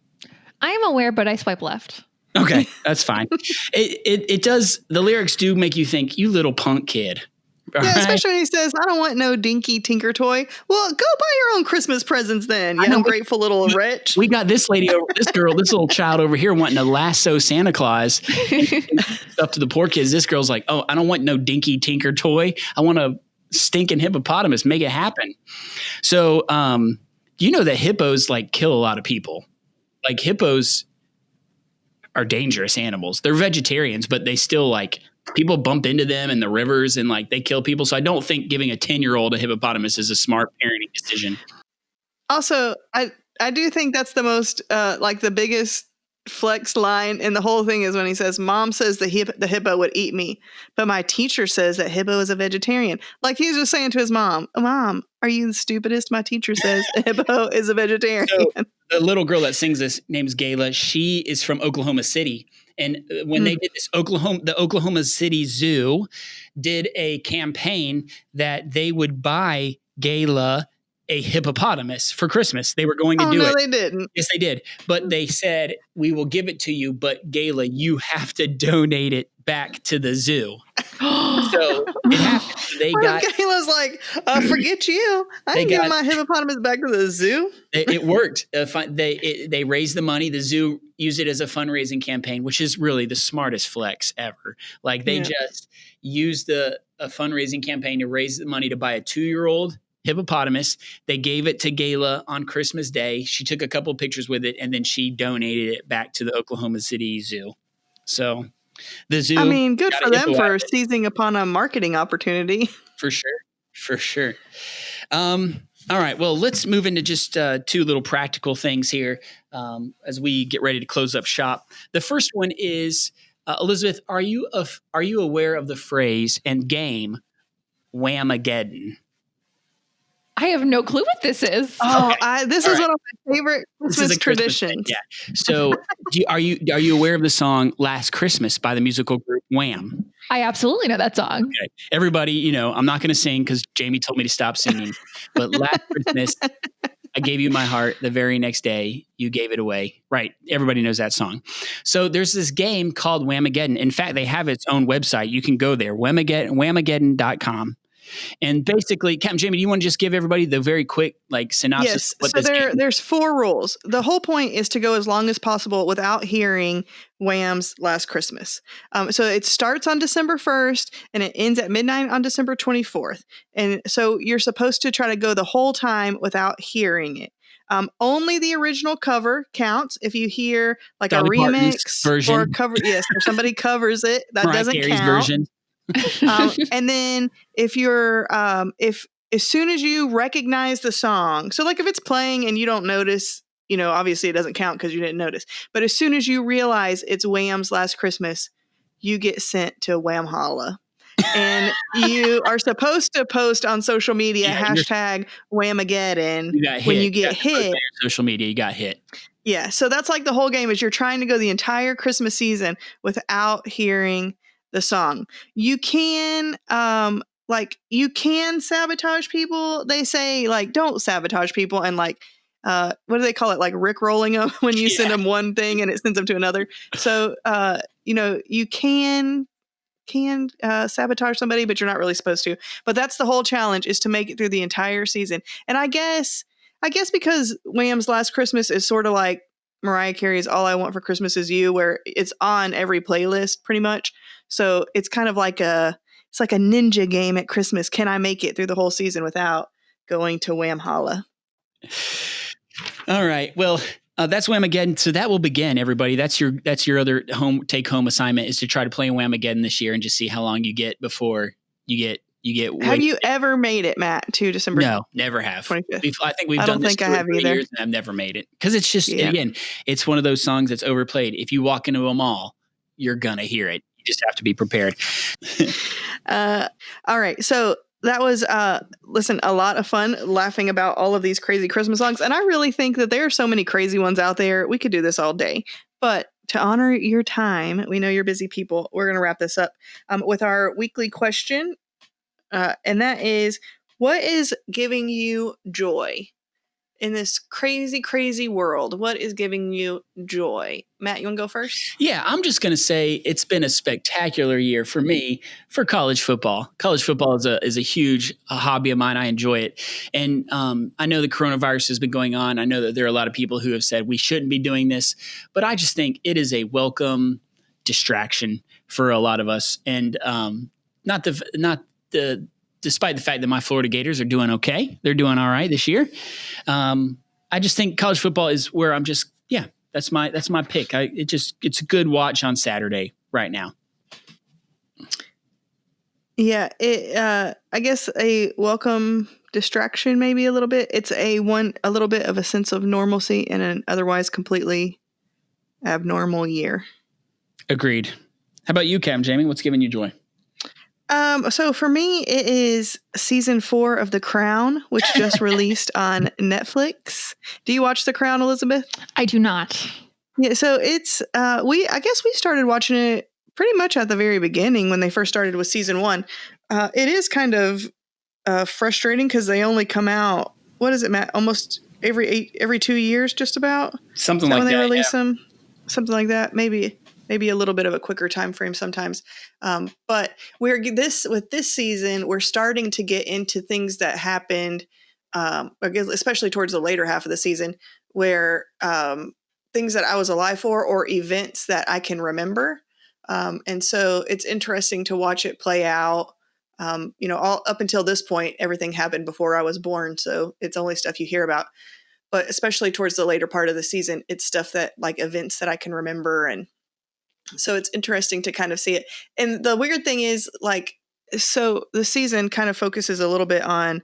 Speaker 3: I am aware, but I swipe left.
Speaker 1: Okay, that's fine. It does. The lyrics do make you think, you little punk kid.
Speaker 2: Yeah, especially when he says, I don't want no dinky tinker toy. Well, go buy your own Christmas presents then, you ungrateful little wretch.
Speaker 1: We got this little child over here wanting to lasso Santa Claus and stuff to the poor kids. This girl's like, oh, I don't want no dinky tinker toy. I want a stinking hippopotamus. Make it happen. So, you know that hippos like kill a lot of people. Like hippos are dangerous animals. They're vegetarians, but they still like people bump into them in the rivers and like they kill people. So I don't think giving a 10-year-old a hippopotamus is a smart parenting decision.
Speaker 2: Also, I do think that's the most like the biggest flex line in the whole thing is when he says, Mom says the hippo would eat me, but my teacher says that hippo is a vegetarian. Like he's just saying to his mom, Mom, are you the stupidest? My teacher says a hippo is a vegetarian.
Speaker 1: So the little girl that sings this name's Gayla. She is from Oklahoma City. And when they did this, the Oklahoma City Zoo did a campaign that they would buy Gayla a hippopotamus for Christmas. They were going to do it.
Speaker 2: No, they didn't.
Speaker 1: Yes, they did. But they said, we will give it to you, but Gayla, you have to donate it back to the zoo. So it happened.
Speaker 2: Gayla's like, forget you. I ain't giving my hippopotamus back to the zoo.
Speaker 1: It worked. They raised the money. The zoo used it as a fundraising campaign, which is really the smartest flex ever. Like they just used a fundraising campaign to raise the money to buy a 2-year-old hippopotamus. They gave it to Gayla on Christmas Day. She took a couple pictures with it, and then she donated it back to the Oklahoma City Zoo. So the zoo.
Speaker 2: I mean, good for them for seizing upon a marketing opportunity.
Speaker 1: For sure. All right. Well, let's move into just 2 little practical things here as we get ready to close up shop. The first one is, Elizabeth, are you aware of the phrase and game Whamageddon?
Speaker 3: I have no clue what this is.
Speaker 2: Oh, okay. This is one of my favorite Christmas traditions.
Speaker 1: Yeah. So, are you aware of the song "Last Christmas" by the musical group Wham?
Speaker 3: I absolutely know that song.
Speaker 1: Okay. Everybody, I'm not going to sing because Jamie told me to stop singing. But last Christmas, I gave you my heart. The very next day, you gave it away. Right. Everybody knows that song. So there's this game called Whamageddon. In fact, they have its own website. You can go there, Whamageddon.com. And basically, Captain Jamie, do you want to just give everybody the very quick synopsis?
Speaker 2: Yes. So there's 4 rules. The whole point is to go as long as possible without hearing Wham's Last Christmas. So it starts on December 1st and it ends at midnight on December 24th. And so you're supposed to try to go the whole time without hearing it. Only the original cover counts. If you hear Dolly a remix version. Or cover, or somebody covers it, that
Speaker 1: Mariah
Speaker 2: doesn't
Speaker 1: Carey's
Speaker 2: count.
Speaker 1: Version.
Speaker 2: And then if you're if as soon as you recognize the song, so if it's playing and you don't notice, obviously it doesn't count because you didn't notice, but as soon as you realize it's Wham's Last Christmas, you get sent to Wham Holla. And you are supposed to post on social media hashtag Whamageddon when you get hit.
Speaker 1: Social media, you got hit.
Speaker 2: Yeah, so that's the whole game is you're trying to go the entire Christmas season without hearing the song. You can you can sabotage people. They say don't sabotage people and what do they call it, rickrolling them when you send them one thing and it sends them to another. So you can sabotage somebody, but you're not really supposed to. But that's the whole challenge, is to make it through the entire season. And I guess because Wham's Last Christmas is sort of like Mariah Carey's All I Want for Christmas Is You, where it's on every playlist pretty much. So it's kind of it's like a ninja game at Christmas. Can I make it through the whole season without going to Wham Holla?
Speaker 1: All right. Well, that's Whamageddon. So that will begin, everybody. That's your other take home assignment, is to try to play Whamageddon this year and just see how long you get before you get.
Speaker 2: Have you ever made it, Matt, to December?
Speaker 1: No, never have.
Speaker 2: 25th.
Speaker 1: I think we've done this for 3 years and I've never made it. Because it's just, again, it's one of those songs that's overplayed. If you walk into a mall, you're going to hear it. You just have to be prepared.
Speaker 2: All right. So that was, listen, a lot of fun laughing about all of these crazy Christmas songs. And I really think that there are so many crazy ones out there. We could do this all day. But to honor your time, we know you're busy people. We're going to wrap this up with our weekly question. And that is, what is giving you joy in this crazy, crazy world? What is giving you joy? Matt, you want to go first?
Speaker 1: Yeah, I'm just going to say it's been a spectacular year for me for college football. College football is a huge hobby of mine. I enjoy it. And I know the coronavirus has been going on. I know that there are a lot of people who have said we shouldn't be doing this, but I just think it is a welcome distraction for a lot of us. And despite the fact that my Florida Gators are doing okay, they're doing all right this year. I just think college football is where I'm just, that's my pick. It's a good watch on Saturday right now.
Speaker 2: Yeah, I guess a welcome distraction, maybe a little bit. It's a little bit of a sense of normalcy in an otherwise completely abnormal year.
Speaker 1: Agreed. How about you, Captain Jamie? What's giving you joy?
Speaker 2: So for me, it is season 4 of The Crown, which just released on Netflix. Do you watch The Crown, Elizabeth?
Speaker 3: I do not.
Speaker 2: Yeah, so it's I guess we started watching it pretty much at the very beginning when they first started with season 1. It is kind of frustrating because they only come out, what is it, Matt? Almost every 2 years, just about.
Speaker 1: Something like that.
Speaker 2: When they release them, something like that, maybe a little bit of a quicker time frame sometimes. But with this season, we're starting to get into things that happened, especially towards the later half of the season, where things that I was alive for or events that I can remember. And so it's interesting to watch it play out. All up until this point, everything happened before I was born. So it's only stuff you hear about. But especially towards the later part of the season, it's stuff that, like, events that I can remember. And so it's interesting to kind of see it. And the weird thing is, so the season kind of focuses a little bit on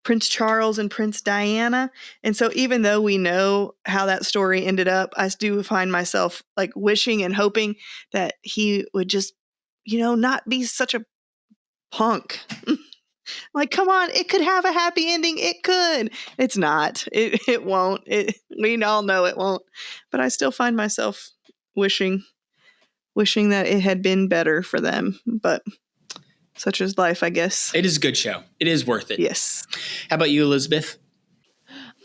Speaker 2: Prince Charles and Prince Diana. And so even though we know how that story ended up, I do find myself wishing and hoping that he would just, not be such a punk. Come on, it could have a happy ending. It could. It's not. It won't. We all know it won't. But I still find myself wishing that it had been better for them. But such is life, I guess.
Speaker 1: It is a good show. It is worth it.
Speaker 2: Yes.
Speaker 1: How about you, Elizabeth?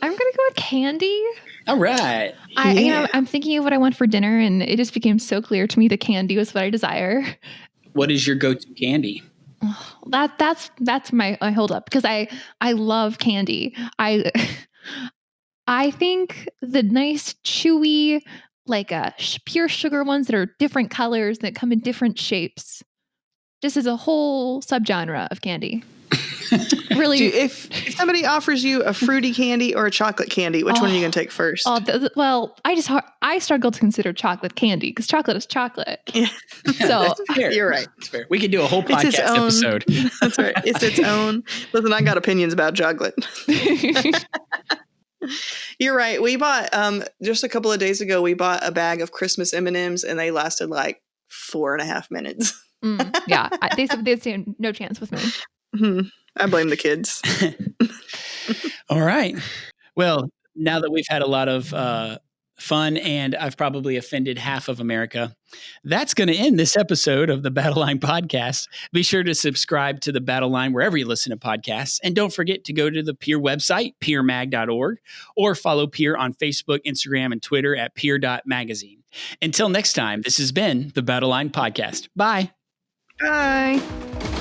Speaker 3: I'm going to go with candy.
Speaker 1: All right.
Speaker 3: I'm thinking of what I want for dinner, and it just became so clear to me that candy was what I desire.
Speaker 1: What is your go-to candy?
Speaker 3: That's my hold up, because I love candy. I think the nice chewy, pure sugar ones that are different colors that come in different shapes, just as a whole subgenre of candy. Really,
Speaker 2: if somebody offers you a fruity candy or a chocolate candy, which one are you going to take first?
Speaker 3: I struggle to consider chocolate candy because chocolate is chocolate.
Speaker 2: Yeah.
Speaker 3: So
Speaker 2: you're right.
Speaker 1: It's fair. We could do a whole podcast episode.
Speaker 2: That's right. It's its own. Listen, I got opinions about chocolate. You're right. We bought just a couple of days ago. We bought a bag of Christmas M&Ms, and they lasted 4.5 minutes.
Speaker 3: Yeah, they said no chance with me.
Speaker 2: Mm-hmm. I blame the kids.
Speaker 1: All right. Well, now that we've had a lot of fun and I've probably offended half of America, that's going to end this episode of the Battle Line Podcast. Be sure to subscribe to the Battle Line wherever you listen to podcasts. And don't forget to go to the Peer website, peermag.org, or follow Peer on Facebook, Instagram, and Twitter at peer.magazine. Until next time, this has been the Battle Line Podcast. Bye.
Speaker 2: Bye.